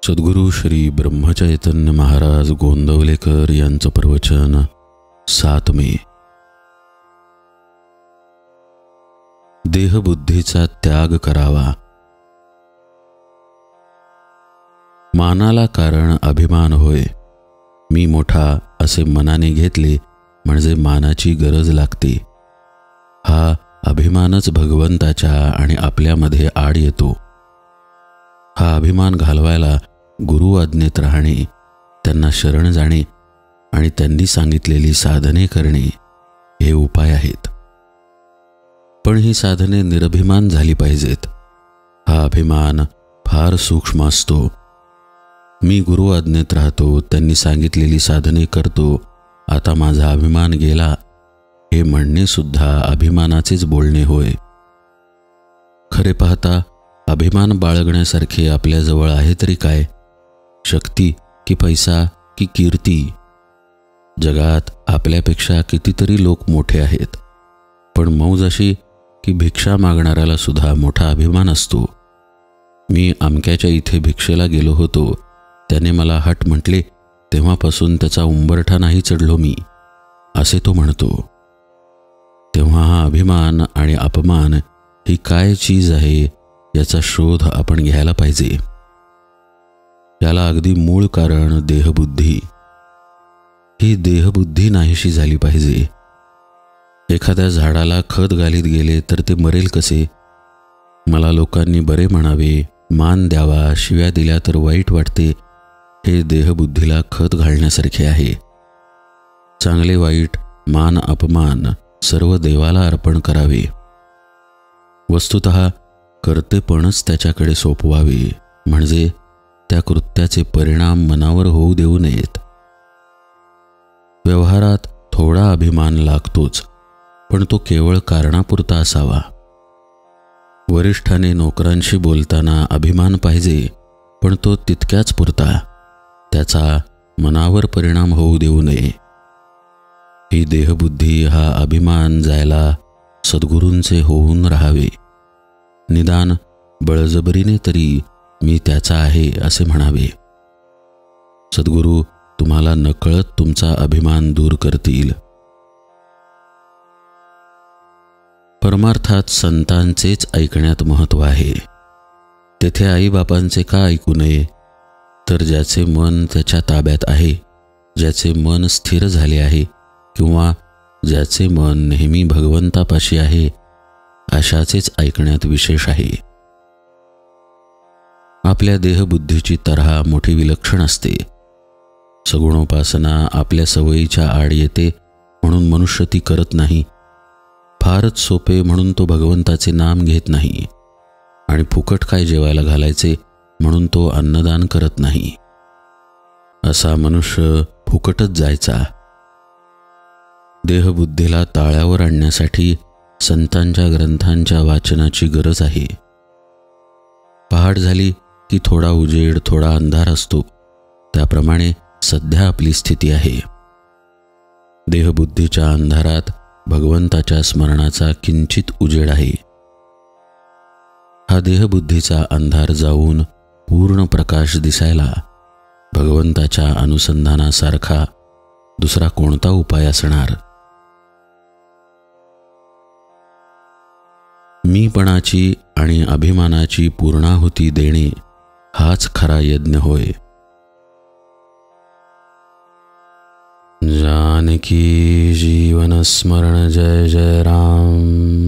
सद्गुरू श्री ब्रह्मचैतन्य महाराज गोंदवलेकर यांचं प्रवचन 7 मे. देहबुद्धीचा त्याग करावा. मानाला कारण अभिमान होय. मी मोठा असे मनाने घेतले म्हणजे मानाची गरज लागते. हा अभिमानच भगवंताच्या आणि आपल्यामध्ये आड येतो. हा अभिमान घालवायला गुरु आज्ञेत राहणे, त्यांना शरण जाणे आणि त्यांनी सांगितलेली साधने करणे हे उपाय आहेत. पण ही साधने निरभिमान झाली पाहिजेत. हा अभिमान फार सूक्ष्म असतो. मी गुरु आज्ञेत राहतो, त्यांनी सांगितलेली साधने करतो, आता माझा अभिमान गेला, हे म्हणणे सुद्धा अभिमानाचेच बोलणे होय. खरे पाहता अभिमान बाळगण्यासारखे आपल्याजवळ आहे तरी काय? शक्ती की पैसा की कीर्ती? जगात आपल्यापेक्षा कितीतरी लोक मोठे आहेत, पण मौज अशी की भिक्षा मागणाऱ्याला सुद्धा मोठा अभिमान असतो. मी अमक्याच्या इथे भिक्षेला गेलो होतो, त्याने मला हट म्हटले, तेव्हापासून त्याचा उंबरठा नाही चढलो मी, असे तो म्हणतो. तेव्हा हा अभिमान आणि अपमान ही काय चीज आहे याचा शोध आपण घ्यायला पाहिजे. याला अगदी मूळ कारण देहबुद्धी. ही देहबुद्धी नाहीशी झाली पाहिजे. एखाद्या झाडाला खत घालीत गेले तर ते मरेल कसे? मला लोकांनी बरे म्हणावे, मान द्यावा, शिव्या दिल्या तर वाईट वाटते, हे देहबुद्धीला खत घालण्यासारखे आहे. चांगले वाईट, मान अपमान सर्व देवाला अर्पण करावे. वस्तुतः कर्तेपणच त्याच्याकडे सोपवावे, म्हणजे त्या कृत्याचे परिणाम मनावर होऊ देऊ नयेत. व्यवहारात थोडा अभिमान लागतोच, पण तो केवळ कारणापुरता असावा. वरिष्ठाने नोकरांशी बोलताना अभिमान पाहिजे, पण तो तितक्याच पुरता, त्याचा मनावर परिणाम होऊ देऊ नये. ही देहबुद्धी, हा अभिमान जायला सद्गुरूंचे होऊन राहावे. निदान बळजबरीने तरी मी त्याचा आहे असे म्हणावे. सद्गुरू तुम्हाला नकळत तुमचा अभिमान दूर करतील. परमार्थात संतांचेच ऐकण्यात महत्त्व आहे. तेथे आईबापांचे का ऐकू नये? तर ज्याचे मन त्याच्या ताब्यात आहे, ज्याचे मन स्थिर झाले आहे, किंवा ज्याचे मन नेहमी भगवंतापाशी आहे, अशाचेच ऐकण्यात विशेष आहे. आपल्या देहबुद्धीची तऱ्हा मोठी विलक्षण असते. सगुणोपासना आपल्या सवयीच्या आड येते म्हणून मनुष्य ती करत नाही. फारच सोपे म्हणून तो भगवंताचे नाम घेत नाही, आणि फुकट काय जेवायला घालायचे म्हणून तो अन्नदान करत नाही. असा मनुष्य फुकटच जायचा. देहबुद्धीला ताळ्यावर आणण्यासाठी संतांच्या ग्रंथांच्या वाचनाची गरज आहे. पहाट झाली की थोडा उजेड, थोडा अंधार असतो, त्याप्रमाणे सध्या आपली स्थिती आहे. देहबुद्धीच्या अंधारात भगवंताच्या स्मरणाचा किंचित उजेड आहे. हा देहबुद्धीचा अंधार जाऊन पूर्ण प्रकाश दिसायला भगवंताच्या अनुसंधानासारखा दुसरा कोणता उपाय असणार? मीपणाची आणि अभिमानाची पूर्णाहुती देणे हाच खरा यज्ञ होय. जानकी जीवन स्मरण जय जय राम.